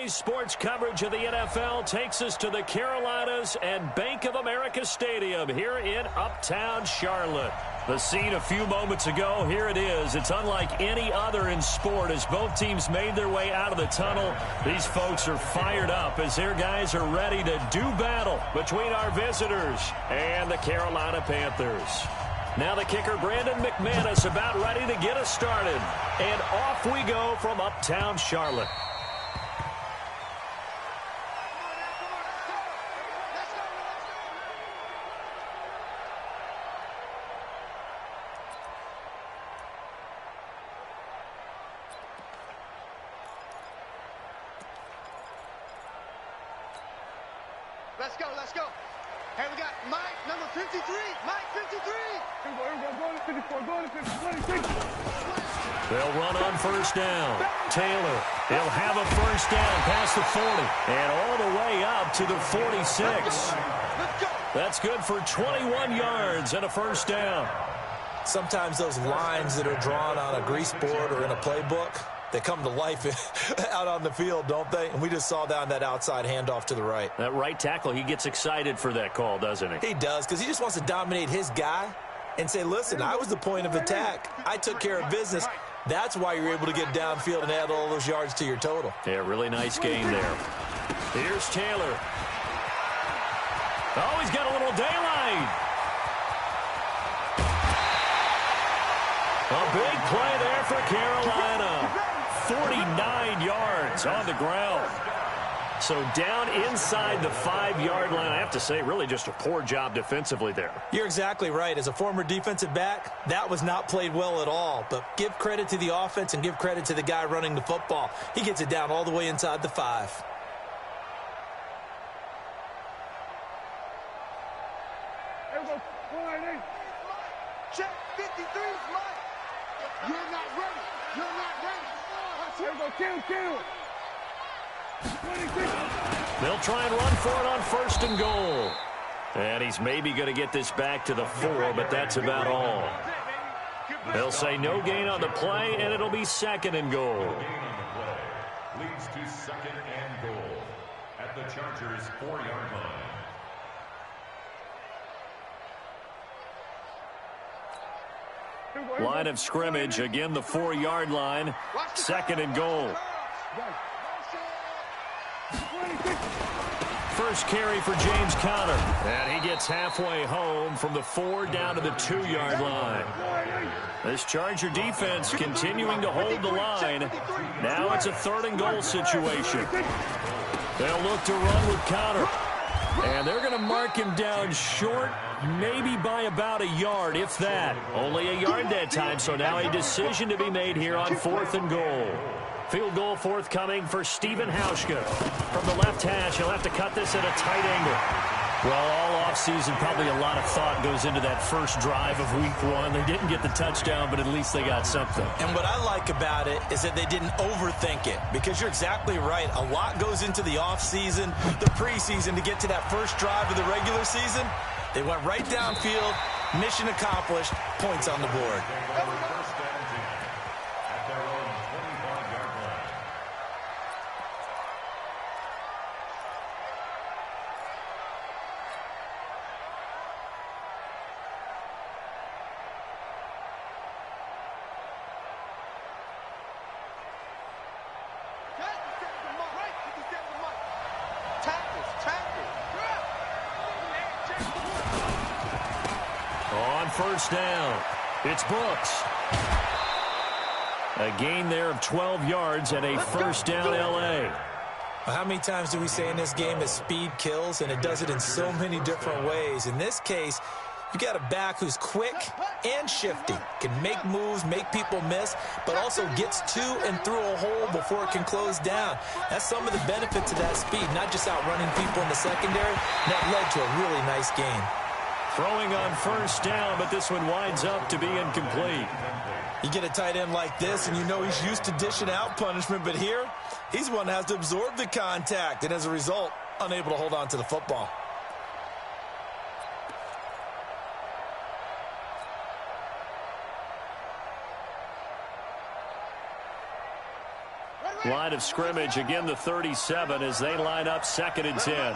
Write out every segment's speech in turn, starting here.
Today's sports coverage of the NFL takes us to the Carolinas and Bank of America Stadium here in Uptown Charlotte. The scene a few moments ago, here it is. It's unlike any other in sport as both teams made their way out of the tunnel. These folks are fired up as their guys are ready to do battle between our visitors and the Carolina Panthers. Now the kicker, Brandon McManus, about ready to get us started. And off we go from Uptown Charlotte. Let's go. Hey, we got Mike, number 53. Mike, 53. Here we go. Go to 54. Go to 26. They'll run on first down. Taylor, he'll have a first down past the 40. And all the way up to the 46. Let's go. That's good for 21 yards and a first down. Sometimes those lines that are drawn on a grease board or in a playbook, they come to life out on the field, don't they? And we just saw that on that outside handoff to the right. That right tackle, he gets excited for that call, doesn't he? He does, because he just wants to dominate his guy and say, listen, I was the point of attack. I took care of business. That's why you're able to get downfield and add all those yards to your total. Yeah, really nice game there. Here's Taylor. Oh, he's got a little daylight. A big play there for Carolina. 49 yards on the ground. So down inside the 5-yard line. I have to say, really just a poor job defensively there. You're exactly right. As a former defensive back, that was not played well at all. But give credit to the offense and give credit to the guy running the football. He gets it down all the way inside the 5. Check 53's Mike. You're not ready. You're not ready. Here we go. Kill. 26. They'll try and run for it on first and goal. And he's maybe going to get this back to the 4, but that's about all. They'll say no gain on the play, and it'll be second and goal. Leads to second and goal at the Chargers' 4-yard line. Line of scrimmage, again the 4-yard line, second and goal. First carry for James Conner. And he gets halfway home from the 4 down to the 2-yard line. This Charger defense continuing to hold the line. Now it's a third and goal situation. They'll look to run with Conner. And they're going to mark him down short, maybe by about a yard, if that. Only a yard that time, so now a decision to be made here on fourth and goal. Field goal forthcoming for Stephen Hauschka. From the left hash, he'll have to cut this at a tight angle. Well, all offseason, probably a lot of thought goes into that first drive of week 1. They didn't get the touchdown, but at least they got something. And what I like about it is that they didn't overthink it, because you're exactly right. A lot goes into the offseason, the preseason, to get to that first drive of the regular season. They went right downfield, mission accomplished, points on the board. On first down, it's Brooks. A gain there of 12 yards and a first down L.A. How many times do we say in this game that speed kills, and it does it in so many different ways? In this case, you got a back who's quick and shifty, can make moves, make people miss, but also gets to and through a hole before it can close down. That's some of the benefits of that speed, not just outrunning people in the secondary. That led to a really nice game. Throwing on first down, but this one winds up to be incomplete. You get a tight end like this, and you know he's used to dishing out punishment, but here, he's one that has to absorb the contact, and as a result, unable to hold on to the football. Line of scrimmage, again the 37 as they line up 2nd and 10.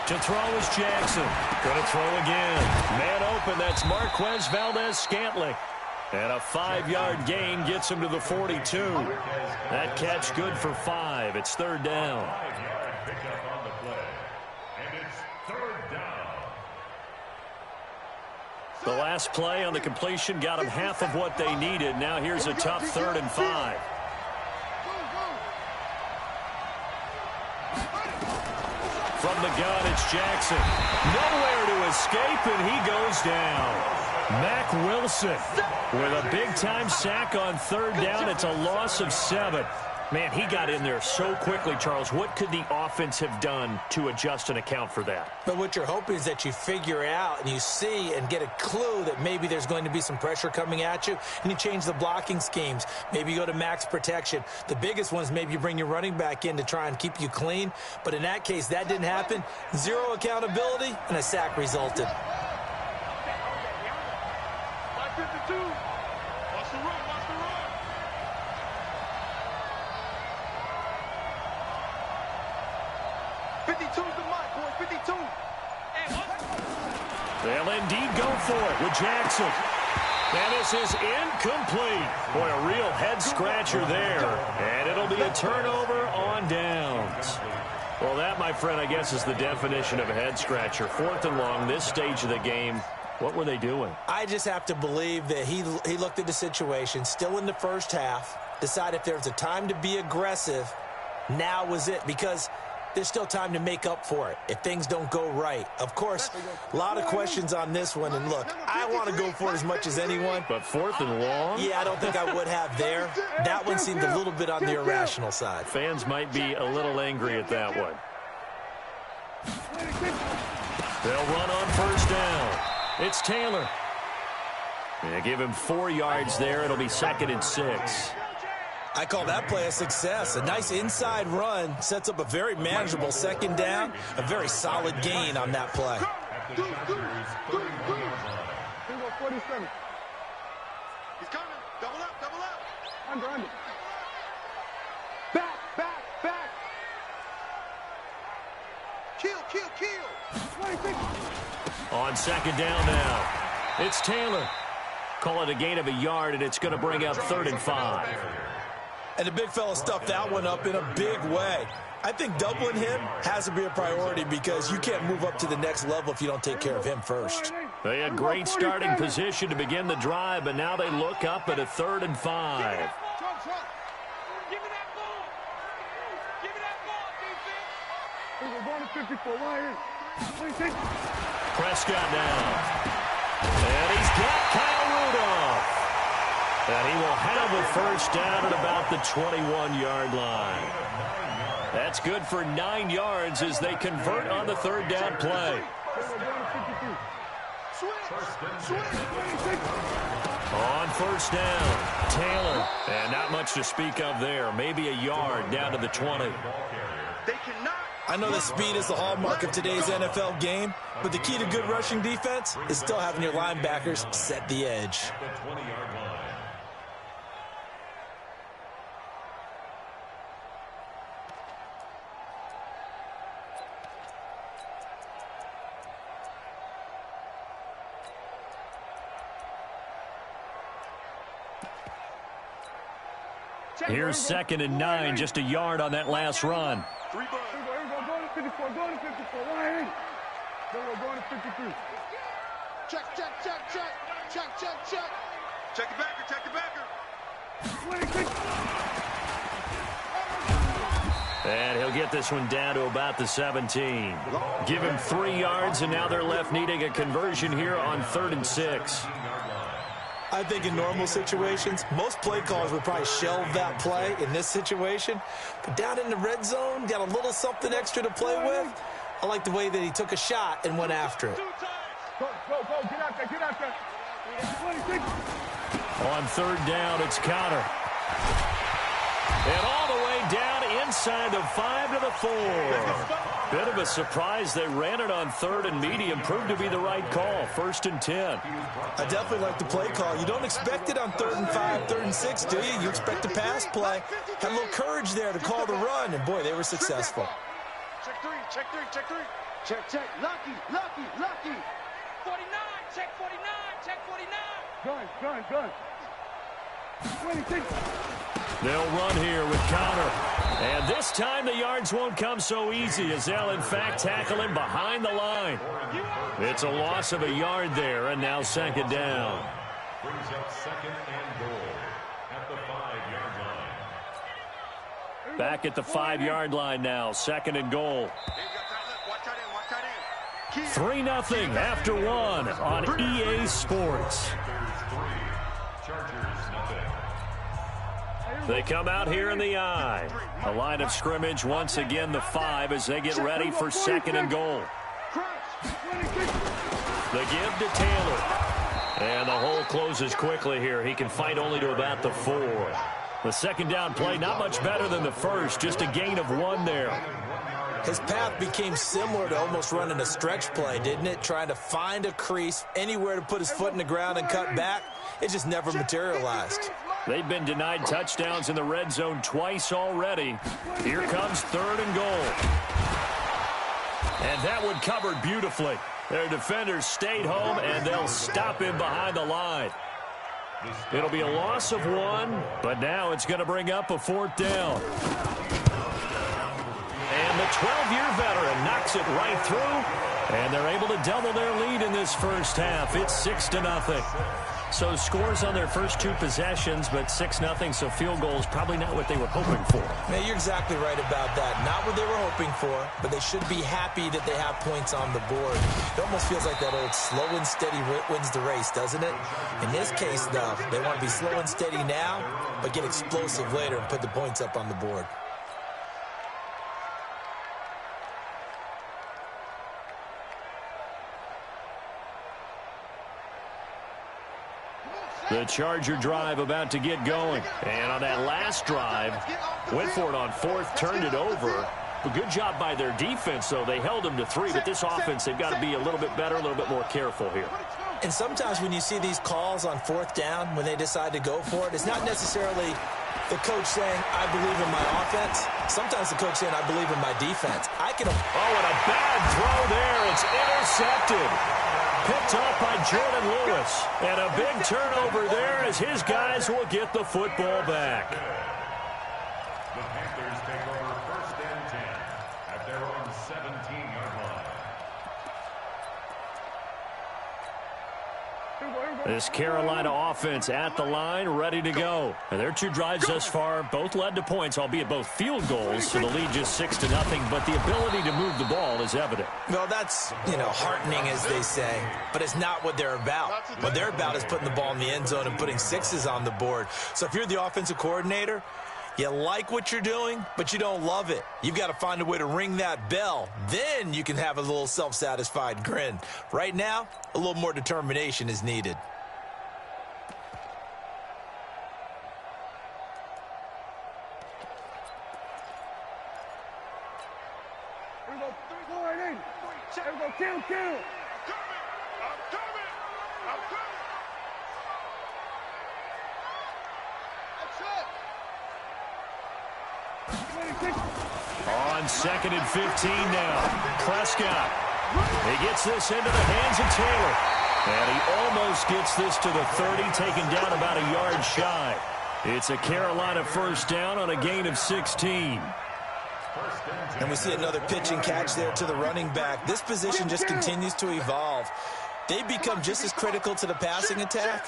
To throw is Jackson. Going to throw again. Man open, that's Marquez Valdez-Scantling. And a 5-yard gain gets him to the 42. That catch good for 5. It's 3rd down. 5-yard pickup on the play. And it's 3rd down. The last play on the completion got them half of what they needed. Now here's a tough 3rd and 5. From the gun, it's Jackson. Nowhere to escape, and he goes down. Mack Wilson with a big-time sack on 3rd down. It's a loss of 7. Man, he got in there so quickly, Charles. What could the offense have done to adjust and account for that? But what you're hoping is that you figure out and you see and get a clue that maybe there's going to be some pressure coming at you, and you change the blocking schemes. Maybe you go to max protection. The biggest one is maybe you bring your running back in to try and keep you clean. But in that case, that didn't happen. 0 accountability, and a sack resulted. 52. Watch the run, watch the run. 52 is the mark, boys, 52. They'll indeed go for it with Jackson. And this is incomplete. Boy, a real head-scratcher there. And it'll be a turnover on downs. Well, that, my friend, I guess is the definition of a head-scratcher. 4th and long, this stage of the game. What were they doing? I just have to believe that he looked at the situation, still in the first half, decided if there was a time to be aggressive, now was it, because there's still time to make up for it if things don't go right. Of course, a lot of questions on this one, and look, I want to go for it as much as anyone. But 4th and long? Yeah, I don't think I would have there. That one seemed a little bit on the irrational side. Fans might be a little angry at that one. They'll run on 1st down. It's Taylor. They give him 4 yards there. It'll be 2nd and 6. I call that play a success. A nice inside run sets up a very manageable 2nd down. A very solid gain on that play. At the Chargers' 31-yard line. 47. He's coming. Double up, double up. Under. Back. Kill. 26. On 2nd down now. It's Taylor. Call it a gain of a yard, and it's going to bring up 3rd and 5. And the big fella stuffed that one up in a big way. I think doubling him has to be a priority because you can't move up to the next level if you don't take care of him first. They had great starting position to begin the drive, but now they look up at a 3rd and 5. Give me that ball. Give me that ball, defense. We're going to 54. Right here. 26. Prescott now. And he's got Kyle Rudolph. And he will have a 1st down at about the 21-yard line. That's good for 9 yards as they convert on the 3rd down play. On 1st down, Taylor. And not much to speak of there. Maybe a yard down to the 20. They cannot. I know that speed is the hallmark of today's NFL game, but the key to good rushing defense is still having your linebackers set the edge. The 20-yard line. Here's 2nd and 9, just a yard on that last run. 3 bucks. Go to 54. Go to 54. Right here. We're going to 53. Check. Check the backer. 26. And he'll get this one down to about the 17. Give him 3 yards, and now they're left needing a conversion here on 3rd and 6. I think in normal situations, most play callers would probably shelve that play in this situation. But down in the red zone, got a little something extra to play with. I like the way that he took a shot and went after it. Go. Get out there. 26. On 3rd down, it's Counter. And all the way down inside the 5 to the 4. Bit of a surprise. They ran it on 3rd and medium. Proved to be the right call. 1st and 10. I definitely like the play call. You don't expect it on 3rd and 5, 3rd and 6, do you? You expect a pass play. Had a little courage there to call the run, and boy, they were successful. Check 3, check 3, check 3. Check. Lucky. 49, check 49, check 49. Gun. 26. They'll run here with Connor. And this time the yards won't come so easy as they'll, in fact, tackle him behind the line. It's a loss of a yard there, and now 2nd down. Brings up 2nd and goal at the 5-yard line. Back at the 5-yard line now. 2nd and goal. 3-0 after 1 on EA Sports. They come out here in the I. A line of scrimmage once again, the 5, as they get ready for 2nd and goal. The give to Taylor. And the hole closes quickly here. He can fight only to about the 4. The 2nd down play, not much better than the first. Just a gain of 1 there. His path became similar to almost running a stretch play, didn't it? Trying to find a crease, anywhere to put his foot in the ground and cut back. It just never materialized. They've been denied touchdowns in the red zone twice already. Here comes 3rd and goal. And that one covered beautifully. Their defenders stayed home, and they'll stop him behind the line. It'll be a loss of 1, but now it's going to bring up a 4th down. And the 12-year veteran knocks it right through, and they're able to double their lead in this first half. It's 6-0. So scores on their first 2 possessions, but 6-0, so field goals probably not what they were hoping for. Man, you're exactly right about that. Not what they were hoping for, but they should be happy that they have points on the board. It almost feels like that old slow and steady wins the race, doesn't it? In this case, though, they want to be slow and steady now, but get explosive later and put the points up on the board. The Charger drive about to get going. And on that last drive, went for it on 4th, turned it over. A good job by their defense, though. They held them to 3, but this offense, they've got to be a little bit better, a little bit more careful here. And sometimes when you see these calls on 4th down, when they decide to go for it, it's not necessarily the coach saying, I believe in my offense. Sometimes the coach saying, I believe in my defense. Oh, and a bad throw there. It's intercepted. Picked up by Jordan Lewis. And a big turnover there as his guys will get the football back. The Panthers take over 1st and 10 at their own 17-yard line. This Carolina offense at the line, ready to go. And their 2 drives thus far both led to points, albeit both field goals, so the lead just 6-0, but the ability to move the ball is evident. Well, that's, heartening, as they say, but it's not what they're about. What they're about is putting the ball in the end zone and putting 6s on the board. So if you're the offensive coordinator, you like what you're doing, but you don't love it. You've got to find a way to ring that bell. Then you can have a little self-satisfied grin. Right now, a little more determination is needed. Kill. I'm coming. On 2nd and 15 now. Prescott. He gets this into the hands of Taylor. And he almost gets this to the 30, taken down about a yard shy. It's a Carolina 1st down on a gain of 16. And we see another pitch and catch there to the running back. This position just continues to evolve. They become just as critical to the passing attack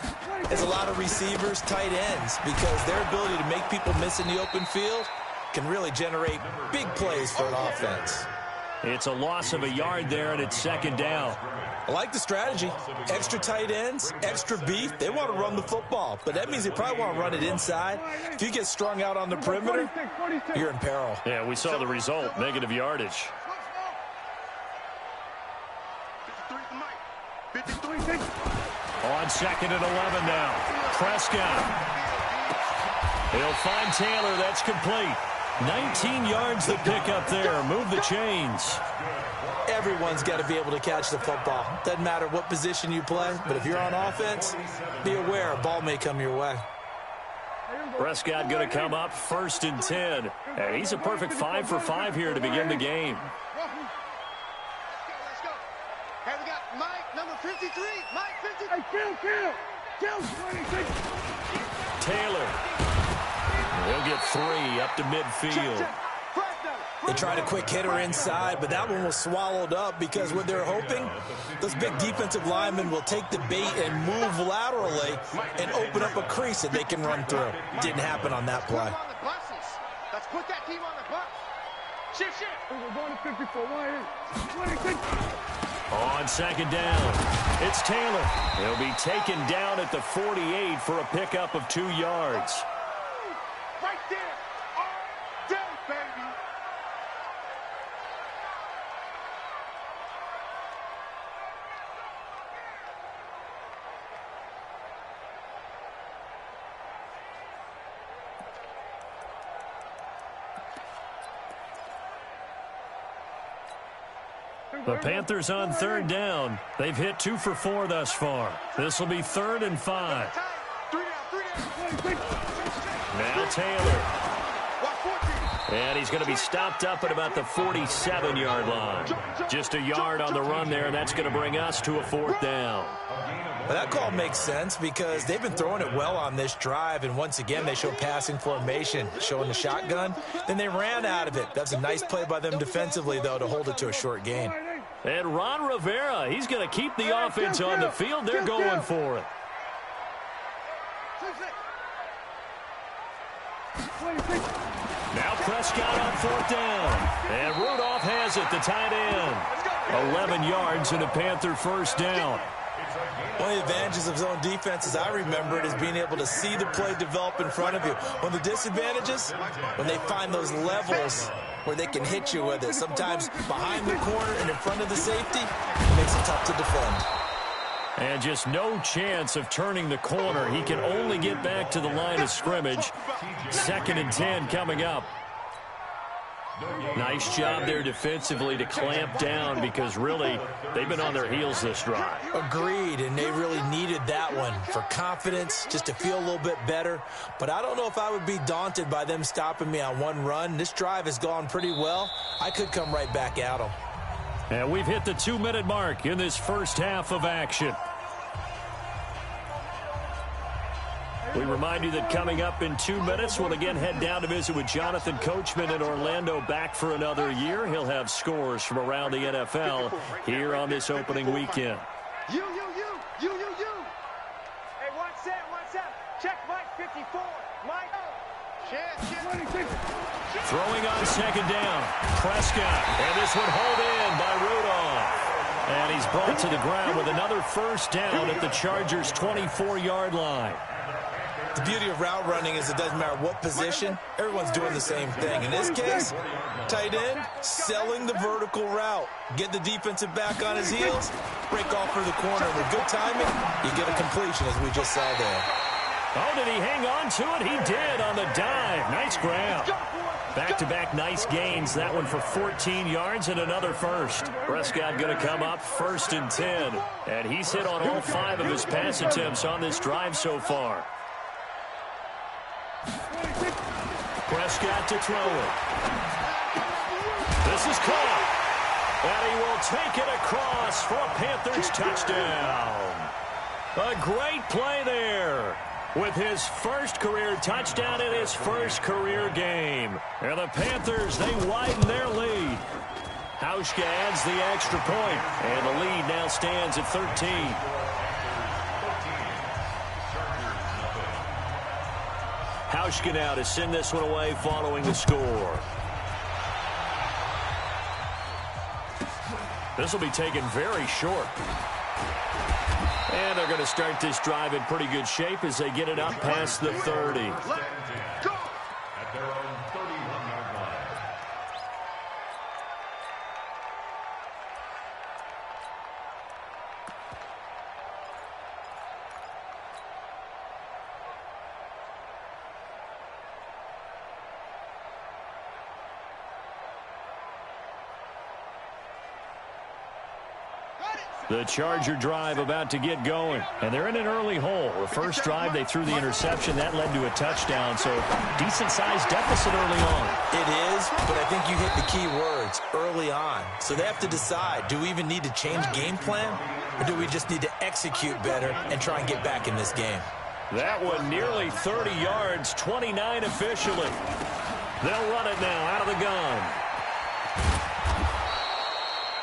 as a lot of receivers, tight ends, because their ability to make people miss in the open field can really generate big plays for an offense. It's a loss of a yard there, and it's 2nd down. I like the strategy. Extra tight ends, extra beef. They want to run the football, but that means they probably want to run it inside. If you get strung out on the perimeter, you're in peril. Yeah, we saw the result, negative yardage. On 2nd and 11 now. Prescott. He'll find Taylor. That's complete. 19 yards the pickup there. Move the chains. Everyone's got to be able to catch the football. Doesn't matter what position you play, but if you're on offense, be aware a ball may come your way. Prescott going to come up 1st and 10. And he's a perfect 5 for 5 here to begin the game. Let's go. Hey, we got Mike, number 53. Mike, 53. Hey, kill. 26. Taylor. He'll get 3 up to midfield. They tried a quick hitter inside, but that one was swallowed up because what they're hoping, those big defensive linemen will take the bait and move laterally and open up a crease that they can run through. Didn't happen on that play. Let's put that team on the bus. Shift. We're going to 54. 26. On 2nd down, it's Taylor. He'll be taken down at the 48 for a pickup of 2 yards. Right there. All day, baby. The Panthers on 3rd down. They've hit 2 for 4 thus far. This will be 3rd and 5. 3 down. Now Taylor. And he's going to be stopped up at about the 47-yard line. Just a yard on the run there, and that's going to bring us to a 4th down. Well, that call makes sense because they've been throwing it well on this drive, and once again they show passing formation, showing the shotgun. Then they ran out of it. That's a nice play by them defensively, though, to hold it to a short gain. And Ron Rivera, he's going to keep the offense on the field. They're going for it. Now Prescott on 4th down. And Rudolph has it, the tight end. 11 yards and a Panther 1st down. One of the advantages of zone defense, as I remember it, is being able to see the play develop in front of you. One of the disadvantages, when they find those levels where they can hit you with it. Sometimes behind the corner and in front of the safety, it makes it tough to defend. And just no chance of turning the corner. He can only get back to the line of scrimmage. 2nd and 10 coming up. Nice job there defensively to clamp down because really they've been on their heels this drive. Agreed, and they really needed that one for confidence, just to feel a little bit better. But I don't know if I would be daunted by them stopping me on one run. This drive has gone pretty well. I could come right back at them. And we've hit the 2-minute mark in this first half of action. We remind you that coming up in 2 minutes, we'll again head down to visit with Jonathan Coachman in Orlando, back for another year. He'll have scores from around the NFL here on this opening weekend. You. Hey, what's that? Check Mike 54. Mike. Throwing on 2nd down. Prescott. And this one hauled in by Rudolph. And he's brought to the ground with another 1st down at the Chargers' 24-yard line. The beauty of route running is it doesn't matter what position, everyone's doing the same thing. In this case, tight end, selling the vertical route. Get the defensive back on his heels, break off for the corner. With good timing, you get a completion, as we just saw there. Oh, did he hang on to it? He did on the dive. Nice grab. Back-to-back nice gains. That one for 14 yards and another 1st. Prescott going to come up 1st and 10. And he's hit on all 5 of his pass attempts on this drive so far. Prescott to throw it. This is caught. And he will take it across for a Panthers touchdown. A great play there with his first career touchdown in his first career game. And the Panthers, they widen their lead. Hauschka adds the extra point, and the lead now stands at 13. Hauschka now to send this one away following the score. This will be taken very short. And they're going to start this drive in pretty good shape as they get it up past the 30. At their own 31-yard line. The Charger drive about to get going. And they're in an early hole. The first drive, they threw the interception. That led to a touchdown. So decent-sized deficit early on. It is, but I think you hit the key words, early on. So they have to decide, do we even need to change game plan? Or do we just need to execute better and try and get back in this game? That one nearly 30 yards, 29 officially. They'll run it now out of the gun.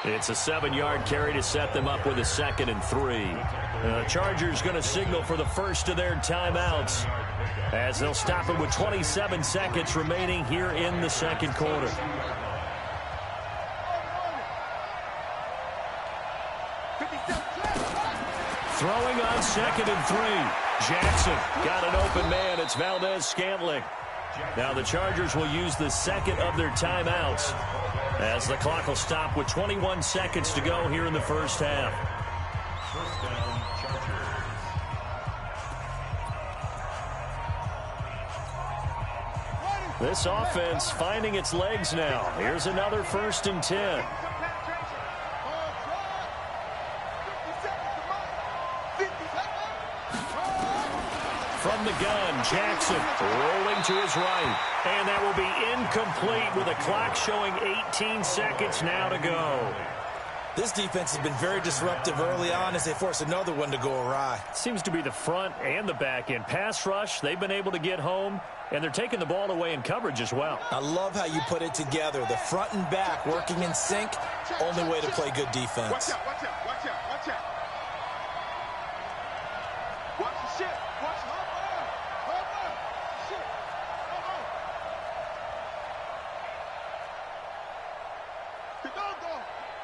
It's a 7-yard carry to set them up with a 2nd and 3. The Chargers going to signal for the first of their timeouts as they'll stop it with 27 seconds remaining here in the second quarter. Throwing on 2nd and 3. Jackson got an open man. It's Valdez-Scantling. Now the Chargers will use the second of their timeouts as the clock will stop with 21 seconds to go here in the first half. First down, Chargers. This offense finding its legs now. Here's another 1st and 10. From the gun, Jackson rolling to his right. And that will be incomplete with a clock showing 18 seconds now to go. This defense has been very disruptive early on as they force another one to go awry. Seems to be the front and the back end. Pass rush, they've been able to get home, and they're taking the ball away in coverage as well. I love how you put it together. The front and back working in sync, only way to play good defense. Watch out, watch out, watch out, watch out. Watch the shit. Watch the shit.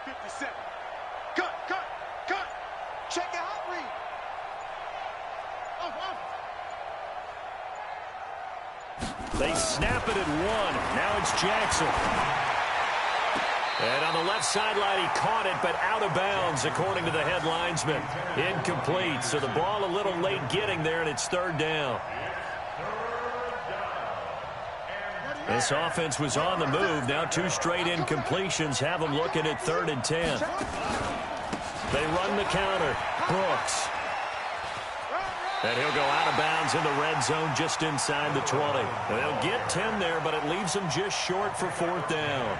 57. Cut. Check the hot read. They snap it at 1. Now it's Jackson. And on the left sideline, he caught it, but out of bounds, according to the head linesman. Incomplete, so the ball a little late getting there, and it's 3rd down. This offense was on the move. Now 2 straight incompletions have them looking at 3rd and 10. They run the counter. Brooks. And he'll go out of bounds in the red zone just inside the 20. They'll get 10 there, but it leaves them just short for 4th down.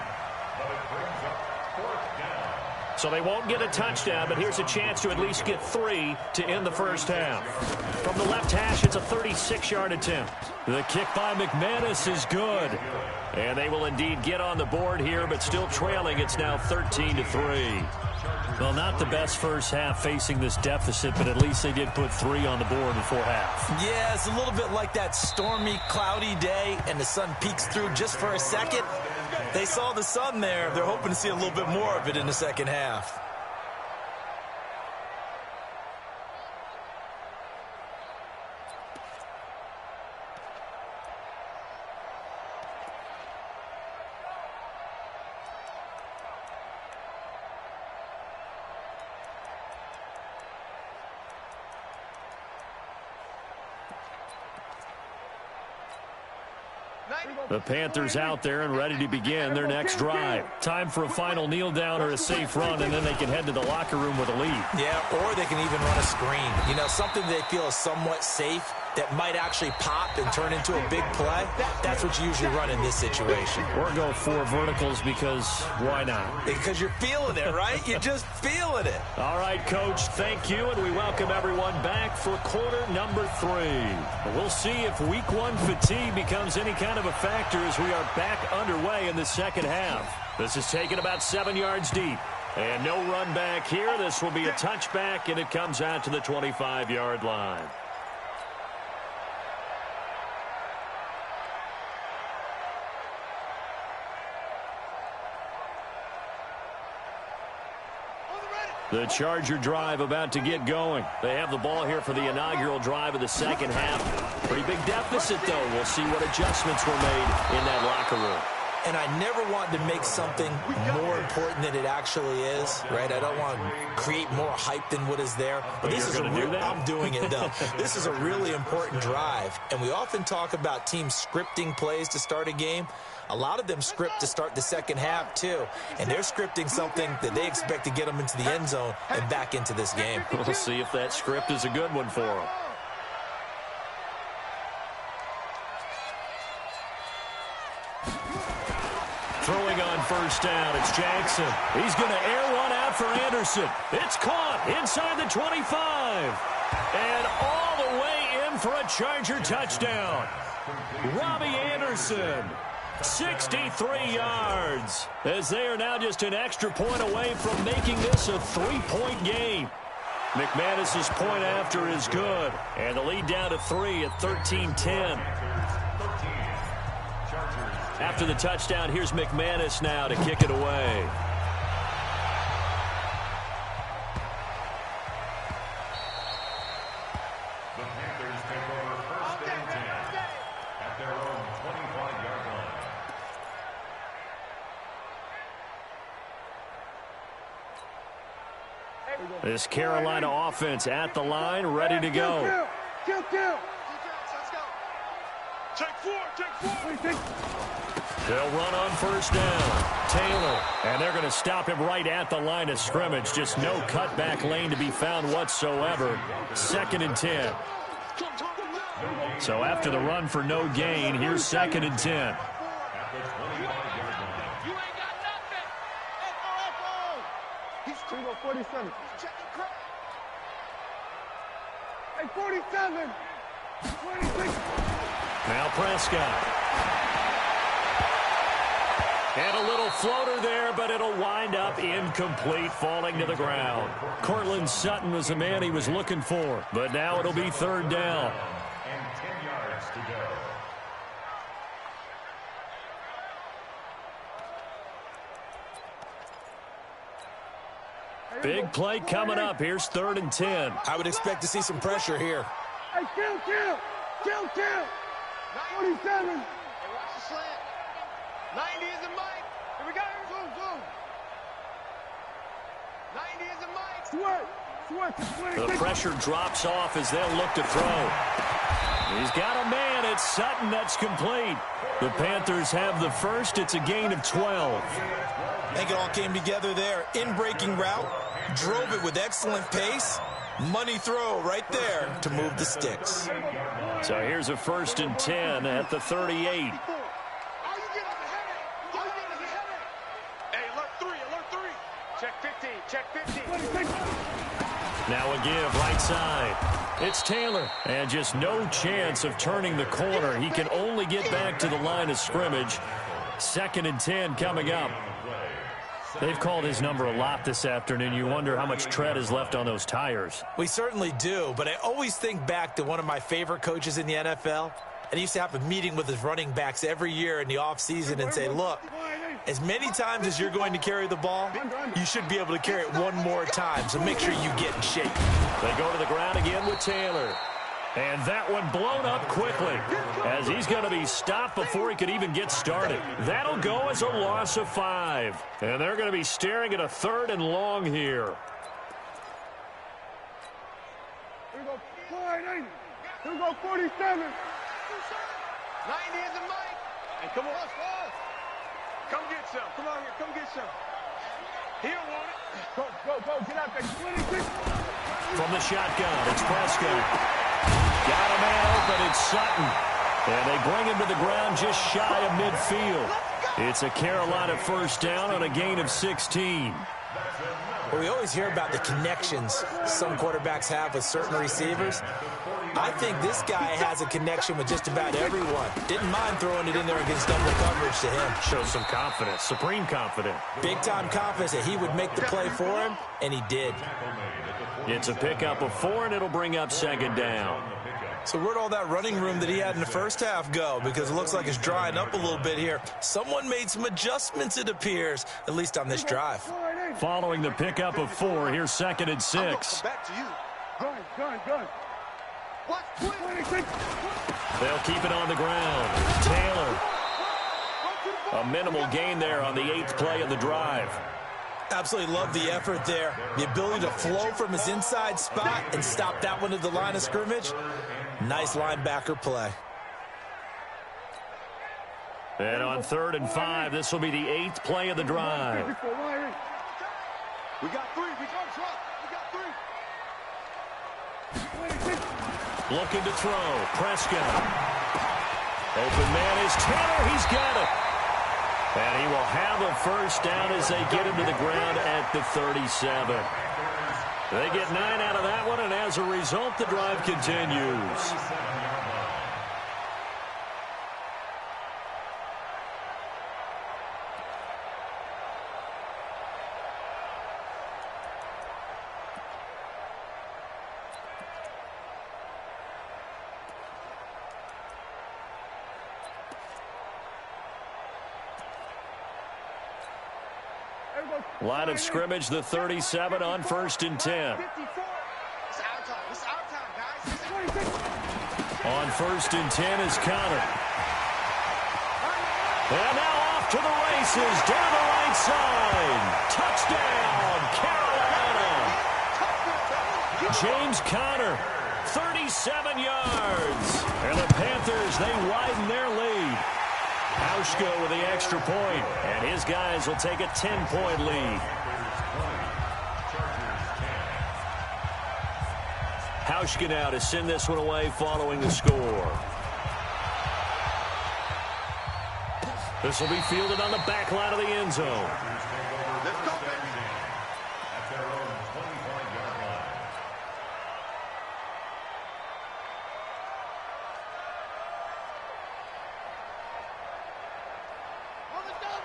So they won't get a touchdown, but here's a chance to at least get 3 to end the first half. From the left hash, it's a 36-yard attempt. The kick by McManus is good. And they will indeed get on the board here, but still trailing. It's now 13-3. Well, not the best first half facing this deficit, but at least they did put 3 on the board before half. Yeah, it's a little bit like that stormy, cloudy day, and the sun peeks through just for a second. They saw the sun there. They're hoping to see a little bit more of it in the second half. The Panthers out there and ready to begin their next drive. Time for a final kneel down or a safe run, and then they can head to the locker room with a lead. Yeah, or they can even run a screen. You know, something they feel is somewhat safe that might actually pop and turn into a big play. That's what you usually run in this situation. Or go 4 verticals because why not? Because you're feeling it, right? You're just feeling it. All right, Coach, thank you, and we welcome everyone back for quarter number 3. We'll see if week 1 fatigue becomes any kind of a factor as we are back underway in the second half. This is taken about 7 yards deep. And no run back here. This will be a touchback, and it comes out to the 25-yard line. The Charger drive about to get going. They have the ball here for the inaugural drive of the second half. Pretty big deficit, though. We'll see what adjustments were made in that locker room. And I never want to make something more important than it actually is, right? I don't want to create more hype than what is there. But this is I'm doing it, though. This is a really important drive. And we often talk about teams scripting plays to start a game. A lot of them script to start the second half, too. And they're scripting something that they expect to get them into the end zone and back into this game. We'll see if that script is a good one for them. Throwing on first down, it's Jackson. He's going to air one out for Anderson. It's caught inside the 25. And all the way in for a Charger touchdown. Robbie Anderson, 63 yards, as they are now just an extra point away from making this a 3-point game. McManus's point after is good, and the lead down to 3 at 13-10. After the touchdown, here's McManus now to kick it away. The Panthers take over first and 10 at their own 25-yard line. This Carolina offense at the line, ready to go. Kill. Let's go. Check four. They'll run on first down. Taylor, and they're going to stop him right at the line of scrimmage. Just no cutback lane to be found whatsoever. 2nd and 10. So after the run for no gain, here's 2nd and 10. You ain't got nothing. He's 47. Hey, 47. 26. Now Prescott. And a little floater there, but it'll wind up incomplete, falling to the ground. Cortland Sutton was the man he was looking for, but now it'll be 3rd down. And 10 yards to go. Big play coming up. Here's 3rd and 10. I would expect to see some pressure here. Hey, kill. 47. Hey, watch the slant. 90 is a mic. Here we go. Zoom. 90 is a mic. Swerve. The pressure drops off as they'll look to throw. He's got a man. It's Sutton. That's complete. The Panthers have the first. It's a gain of 12. I think it all came together there. In-breaking route. Drove it with excellent pace. Money throw right there to move the sticks. So here's a 1st and 10 at the 38. Check 50. Now a give right side. It's Taylor. And just no chance of turning the corner. He can only get back to the line of scrimmage. 2nd and 10 coming up. They've called his number a lot this afternoon. You wonder how much tread is left on those tires. We certainly do, but I always think back to one of my favorite coaches in the NFL. And he used to have a meeting with his running backs every year in the offseason and say, look, as many times as you're going to carry the ball, you should be able to carry it one more time, so make sure you get in shape. They go to the ground again with Taylor. And that one blown up quickly as he's going to be stopped before he could even get started. That'll go as a loss of 5. And they're going to be staring at a 3rd and long here. Here we go. 480. Here we go. 47. 90 is a mic. And come on. Come get some. Come on here. Come get some. He don't want it. Go. Get out there. 26. From the shotgun, it's Prescott. Got a man open, it's Sutton. And they bring him to the ground just shy of midfield. It's a Carolina first down on a gain of 16. Well, we always hear about the connections some quarterbacks have with certain receivers. I think this guy has a connection with just about everyone. Didn't mind throwing it in there against double coverage to him. Shows some confidence, supreme confidence. Big-time confidence that he would make the play for him, and he did. It's a pickup of 4, and it'll bring up 2nd down. So where'd all that running room that he had in the first half go? Because it looks like it's drying up a little bit here. Someone made some adjustments, it appears, at least on this drive. Following the pickup of 4, here's 2nd and 6. Back to you. Gun. What? 26. They'll keep it on the ground. Taylor. A minimal gain there on the 8th play of the drive. Absolutely love the effort there. The ability to flow from his inside spot and stop that one at the line of scrimmage. Nice linebacker play. And on 3rd and 5, this will be the 8th play of the drive. We got 3. We got 3. Looking to throw. Prescott. Open man is Tanner. He's got it. And he will have a first down as they get him to the ground at the 37. They get 9 out of that one, and as a result, the drive continues. Line of scrimmage, the 37 on 1st and 10. On 1st and 10 is Connor. And now off to the races, down the right side. Touchdown, Carolina. James Conner, 37 yards. And the Panthers, they widen their lead. Hauschka with the extra point, and his guys will take a 10-point lead. Hauschka now to send this one away following the score. This will be fielded on the back line of the end zone.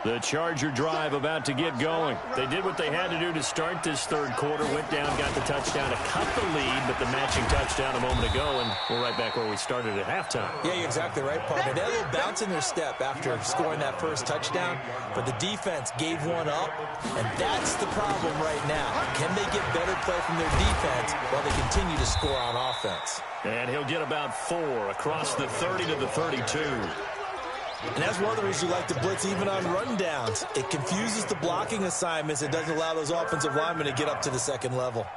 The Charger drive about to get going. They did what they had to do to start this 3rd quarter. Went down, got the touchdown to cut the lead, but the matching touchdown a moment ago, and we're right back where we started at halftime. Yeah, you're exactly right, partner. They had a little bounce in their step after scoring that first touchdown, but the defense gave one up, and that's the problem right now. Can they get better play from their defense while they continue to score on offense? And he'll get about 4 across the 30 to the 32. And that's one of the reasons you like to blitz even on rundowns. It confuses the blocking assignments. It doesn't allow those offensive linemen to get up to the 2nd level.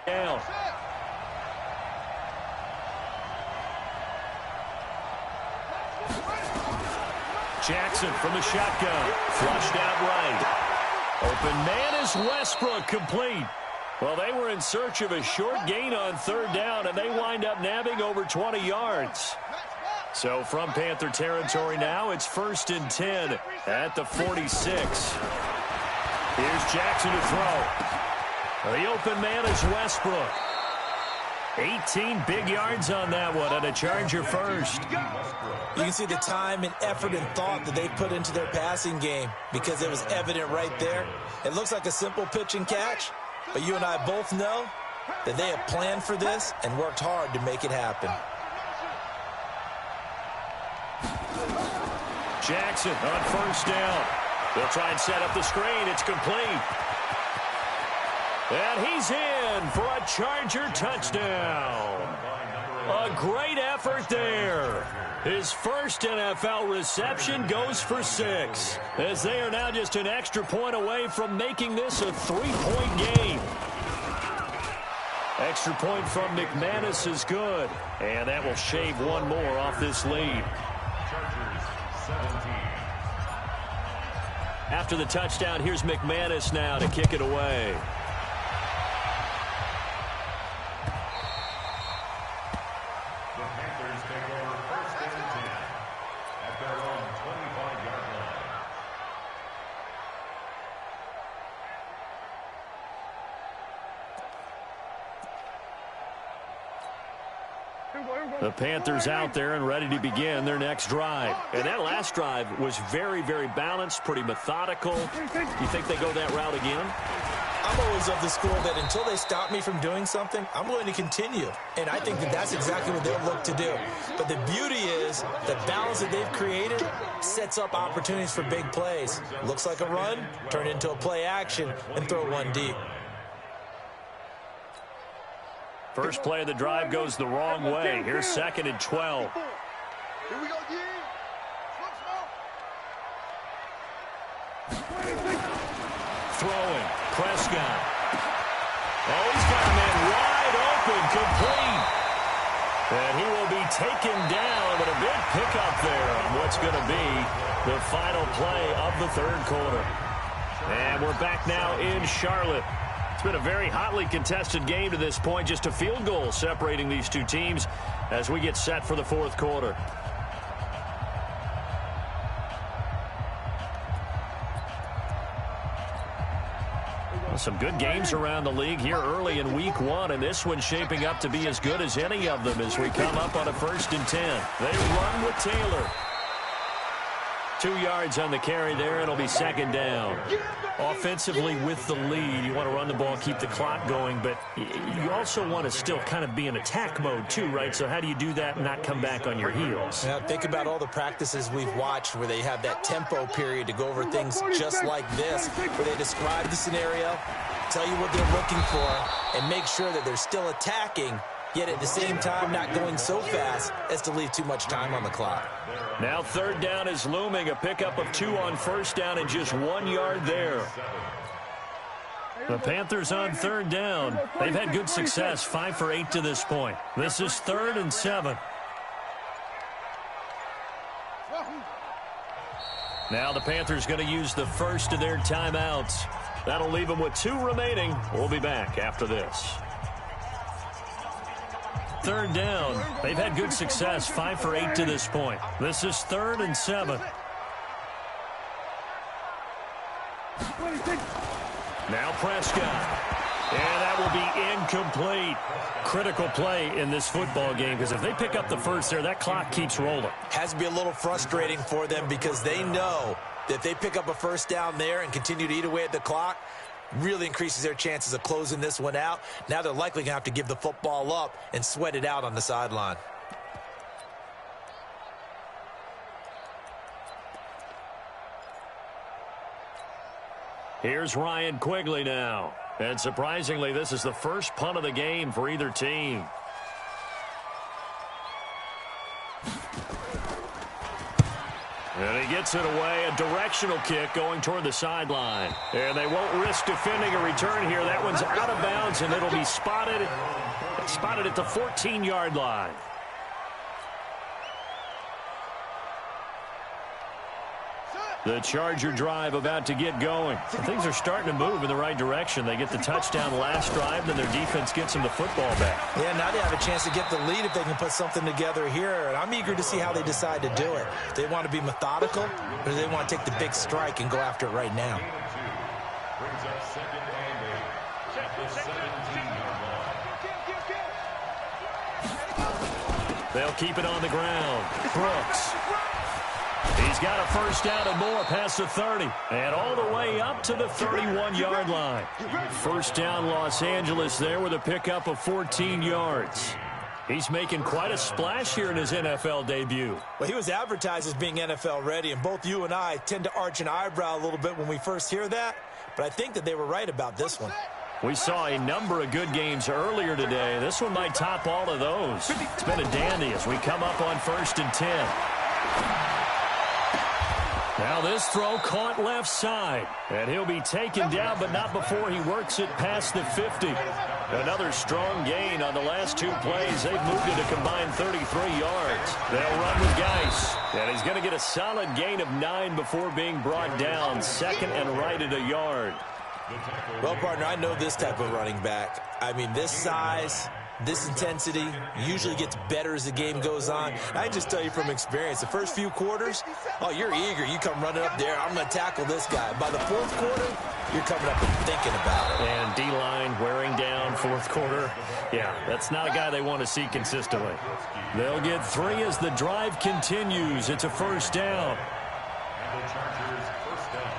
Down. Jackson from the shotgun. Flushed out right. Open man is Westbrook, complete. Well, they were in search of a short gain on 3rd down, and they wind up nabbing over 20 yards. So from Panther territory now, it's 1st and 10 at the 46. Here's Jackson to throw. The open man is Westbrook. 18 big yards on that one, and a Charger first. You can see the time and effort and thought that they put into their passing game because it was evident right there. It looks like a simple pitch and catch. But you and I both know that they have planned for this and worked hard to make it happen. Jackson on 1st down. They'll try and set up the screen. It's complete. And he's in for a Charger touchdown. A great effort there. His first NFL reception goes for 6, as they are now just an extra point away from making this a 3-point game. Extra point from McManus is good, and that will shave one more off this lead. After the touchdown, here's McManus now to kick it away. The Panthers out there and ready to begin their next drive. And that last drive was very, very balanced, pretty methodical. You think they go that route again? I'm always of the school that until they stop me from doing something, I'm going to continue. And I think that that's exactly what they'll look to do. But the beauty is the balance that they've created sets up opportunities for big plays. Looks like a run, turn it into a play action, and throw one deep. First play of the drive goes the wrong way. Here's 2nd and 12. Here we go, D. Throwing. Prescott. Oh, he's got a man wide open, complete. And he will be taken down, but a big pickup there on what's going to be the final play of the 3rd quarter. And we're back now in Charlotte. It's been a very hotly contested game to this point. Just a field goal separating these two teams as we get set for the 4th quarter. Some good games around the league here early in week 1, and this one's shaping up to be as good as any of them as we come up on a 1st and 10. They run with Taylor. 2 yards on the carry there. It'll be 2nd down. Offensively with the lead, you want to run the ball, keep the clock going, but you also want to still kind of be in attack mode too, right? So how do you do that and not come back on your heels? Yeah, think about all the practices we've watched where they have that tempo period to go over things just like this, where they describe the scenario, tell you what they're looking for, and make sure that they're still attacking, yet at the same time not going so fast as to leave too much time on the clock. Now 3rd down is looming. A pickup of 2 on 1st down and just 1 yard there. The Panthers on 3rd down. They've had good success, 5 for 8 to this point. This is 3rd and 7. Now the Panthers going to use the first of their timeouts. That'll leave them with 2 remaining. We'll be back after this. 3rd down. They've had good success, 5 for 8 to this point. This is 3rd and 7. Now Prescott. And that will be incomplete. Critical play in this football game, because if they pick up the first there, that clock keeps rolling. Has to be a little frustrating for them because they know that if they pick up a 1st down there and continue to eat away at the clock, really increases their chances of closing this one out. Now they're likely going to have to give the football up and sweat it out on the sideline. Here's Ryan Quigley now. And surprisingly, this is the first punt of the game for either team. And he gets it away, a directional kick going toward the sideline. And they won't risk defending a return here. That one's out of bounds, and it'll be spotted at the 14-yard line. The Charger drive about to get going. Things are starting to move in the right direction. They get the touchdown last drive, then their defense gets them the football back. Yeah, now they have a chance to get the lead if they can put something together here. And I'm eager to see how they decide to do it. Do they want to be methodical, or do they want to take the big strike and go after it right now? Brings up 2nd and 8 at the 17-yard line. They'll keep it on the ground. Brooks. He's got a 1st down and more past the 30. And all the way up to the 31-yard line. 1st down Los Angeles there with a pickup of 14 yards. He's making quite a splash here in his NFL debut. Well, he was advertised as being NFL ready, and both you and I tend to arch an eyebrow a little bit when we first hear that. But I think that they were right about this one. We saw a number of good games earlier today. This one might top all of those. It's been a dandy as we come up on 1st and 10. Now this throw caught left side. And he'll be taken down, but not before he works it past the 50. Another strong gain on the last 2 plays. They've moved it a combined 33 yards. They'll run with Geis. And he's going to get a solid gain of 9 before being brought down. 2nd and right at a yard. Well, partner, I know this type of running back. I mean, this size, this intensity usually gets better as the game goes on. I just tell you from experience, the first few quarters, oh, you're eager. You come running up there, I'm going to tackle this guy. By the 4th quarter, you're coming up and thinking about it. And D-line wearing down 4th quarter. Yeah, that's not a guy they want to see consistently. They'll get 3 as the drive continues. It's a 1st down. And the Chargers 1st down.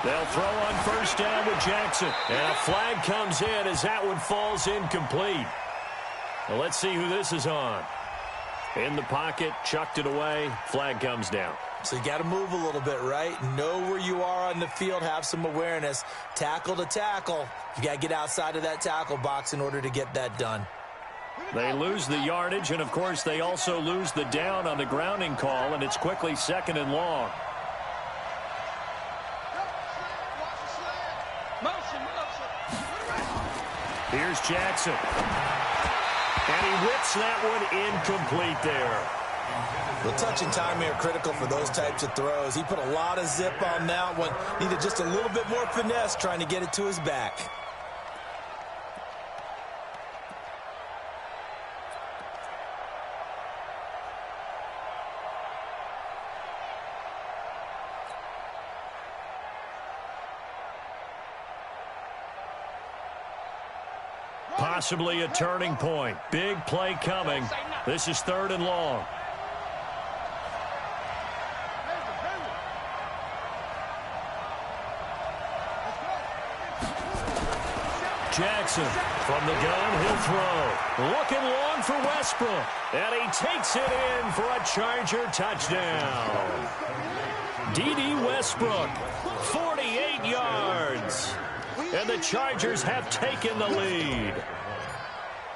They'll throw on 1st down with Jackson. And a flag comes in as that one falls incomplete. Well, let's see who this is on. In the pocket, chucked it away. Flag comes down. So you got to move a little bit, right? Know where you are on the field, have some awareness. Tackle to tackle. You got to get outside of that tackle box in order to get that done. They lose the yardage, and, of course, they also lose the down on the grounding call, and it's quickly 2nd and long. Here's Jackson. And he whips that one incomplete there. The touch and timing are critical for those types of throws. He put a lot of zip on that one. Needed just a little bit more finesse trying to get it to his back. Possibly a turning point. Big play coming. This is 3rd and long. Jackson from the gun, he'll throw. Looking long for Westbrook. And he takes it in for a Charger touchdown. D.D. Westbrook, 48 yards. And the Chargers have taken the lead.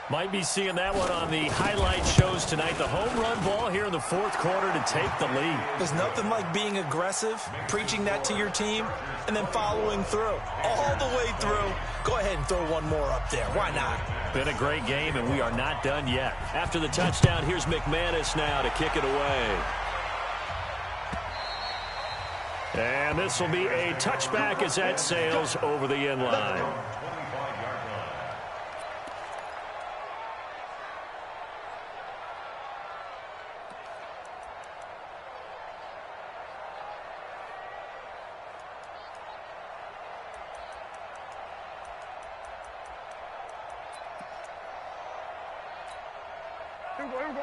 Might be seeing that one on the highlight shows tonight. The home run ball here in the 4th quarter to take the lead. There's nothing like being aggressive, preaching that to your team, and then following through. All the way through. Go ahead and throw one more up there. Why not? Been a great game, and we are not done yet. After the touchdown, here's McManus now to kick it away. And this will be a touchback as that sails over the end line.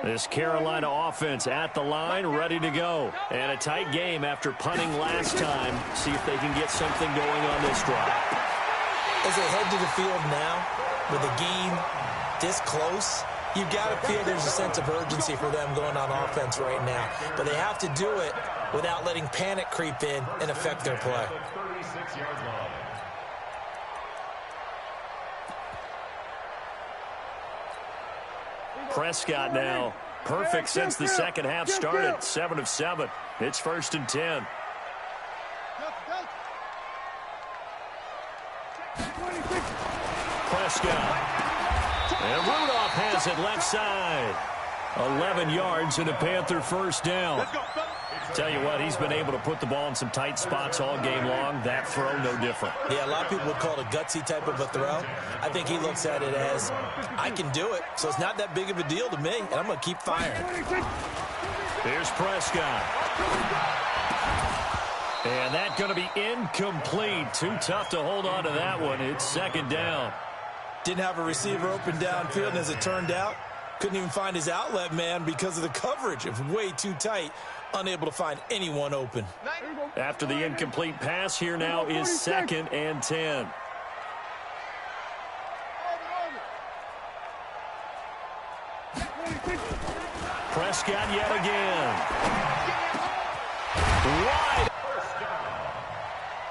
This Carolina offense at the line, ready to go. And a tight game after punting last time. See if they can get something going on this drive. As they head to the field now, with the game this close, you've got to feel there's a sense of urgency for them going on offense right now. But they have to do it without letting panic creep in and affect their play. Prescott now, perfect since the second half started, 7 of 7. It's 1st and 10. Prescott. And Rudolph has it left side. 11 yards and a Panther first down. Tell you what, he's been able to put the ball in some tight spots all game long. That throw, no different. Yeah, a lot of people would call it a gutsy type of a throw. I think he looks at it as, I can do it, so it's not that big of a deal to me, and I'm going to keep firing. Here's Prescott. And that's going to be incomplete. Too tough to hold on to that one. It's 2nd down. Didn't have a receiver open downfield, and as it turned out, couldn't even find his outlet man because of the coverage. It was way too tight. Unable to find anyone open. After the incomplete pass, here now is 2nd and 10. Prescott yet again. Wide.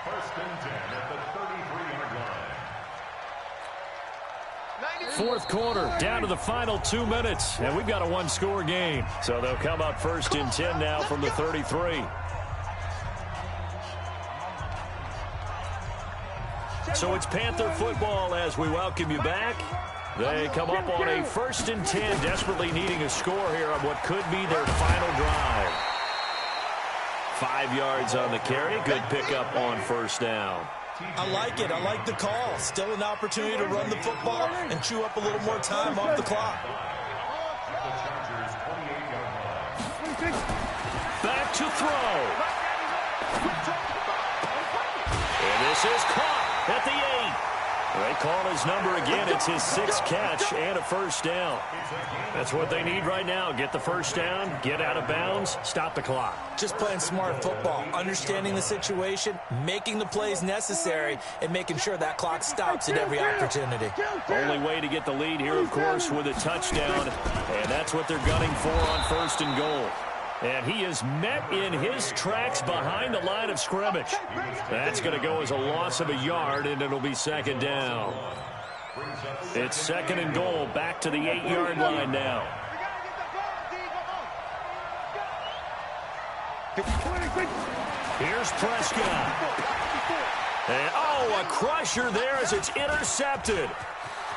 First and 10 at the 33-yard line. 4th quarter, down to the final 2 minutes, and we've got a one-score game. So they'll come out 1st and 10 now from the 33. So it's Panther football as we welcome you back. They come up on a 1st and 10, desperately needing a score here on what could be their final drive. 5 yards on the carry. Good pickup on 1st down. I like it. I like the call. Still an opportunity to run the football and chew up a little more time off the clock. Back to throw. And this is caught at the 8. They call his number again. It's his 6th catch and a 1st down. That's what they need right now. Get the 1st down, get out of bounds, stop the clock. Just playing smart football, understanding the situation, making the plays necessary, and making sure that clock stops at every opportunity. Only way to get the lead here, of course, with a touchdown, and that's what they're gunning for on 1st and goal. And he is met in his tracks behind the line of scrimmage. That's going to go as a loss of a yard, and it'll be second down. It's second and goal, back to the 8-yard line now. Here's Prescott. And, oh, a crusher there as it's intercepted.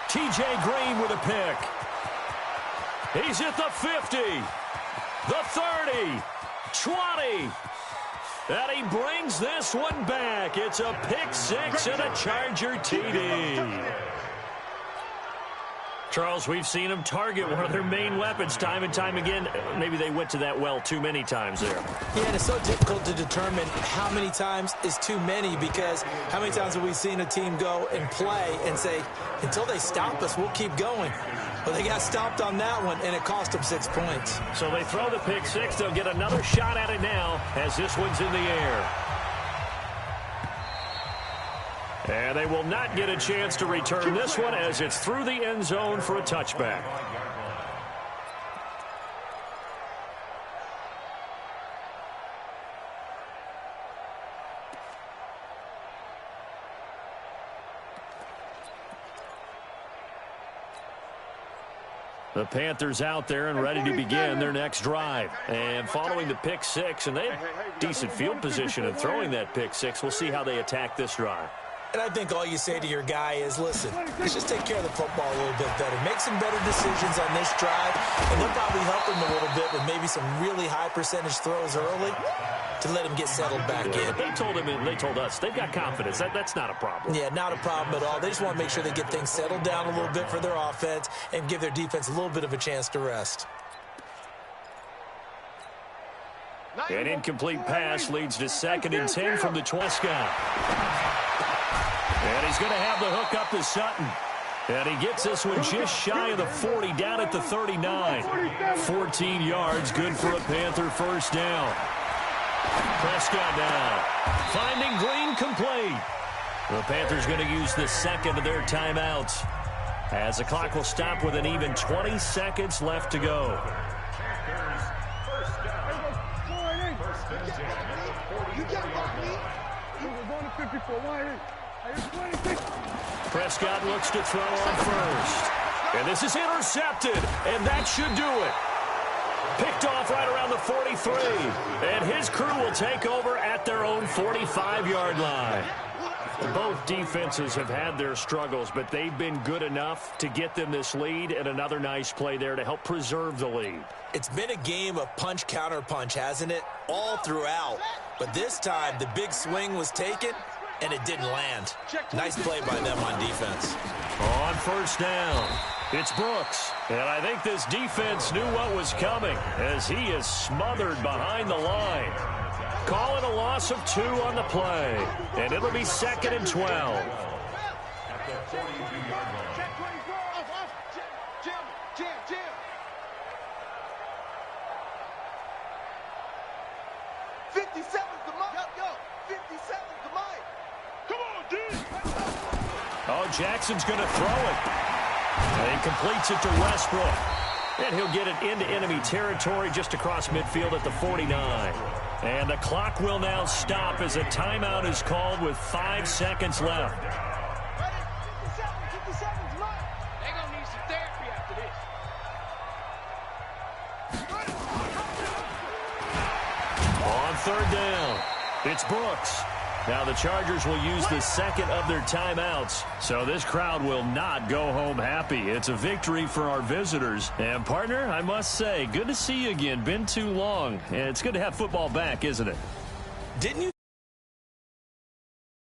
T.J. Green with a pick. He's at the 50, the 30, 20. And he brings this one back. It's a pick six and a Charger TD. Charles, we've seen them target one of their main weapons time and time again. Maybe they went to that well too many times there. Yeah, and it's so difficult to determine how many times is too many, because how many times have we seen a team go and play and say, until they stop us, we'll keep going. Well, they got stopped on that one, and it cost them 6 points. So they throw the pick six. They'll get another shot at it now as this one's in the air. And they will not get a chance to return this one as it's through the end zone for a touchback. The Panthers out there and ready to begin their next drive. And following the pick six, and they had decent field position in throwing that pick six. We'll see how they attack this drive. And I think all you say to your guy is, listen, let's just take care of the football a little bit better. Make some better decisions on this drive, and they'll probably help him a little bit with maybe some really high percentage throws early to let him get settled back in. They told him, and they told us, they've got confidence. That's not a problem. Yeah, not a problem at all. They just want to make sure they get things settled down a little bit for their offense and give their defense a little bit of a chance to rest. An incomplete pass leads to second and 10 from the 20. And he's going to have the hook up to Sutton. And he gets this one just shy of the 40, down at the 39. 14 yards, good for a Panther first down. Prescott now, finding Green complete. The Panthers going to use the second of their timeouts, as the clock will stop with an even 20 seconds left to go. Prescott looks to throw on first. And this is intercepted, and that should do it. Picked off right around the 43. And his crew will take over at their own 45-yard line. Both defenses have had their struggles, but they've been good enough to get them this lead, and another nice play there to help preserve the lead. It's been a game of punch-counter-punch, hasn't it? All throughout. But this time, the big swing was taken, and it didn't land. Nice play by them on defense. On first down, it's Brooks. And I think this defense knew what was coming, as he is smothered behind the line. Call it a loss of 2 on the play. And it'll be second and 12. At the 42-yard line. 57's the mic. 57's the mic. Come on, D. Oh, Jackson's going to throw it. And he completes it to Westbrook. And he'll get it into enemy territory just across midfield at the 49. And the clock will now stop as a timeout is called with 5 seconds left. 57's mic. They're going to need some therapy after this. On third down, it's Brooks. Now the Chargers will use the second of their timeouts, so this crowd will not go home happy. It's a victory for our visitors. And, partner, I must say, good to see you again. Been too long. And it's good to have football back, isn't it? Didn't you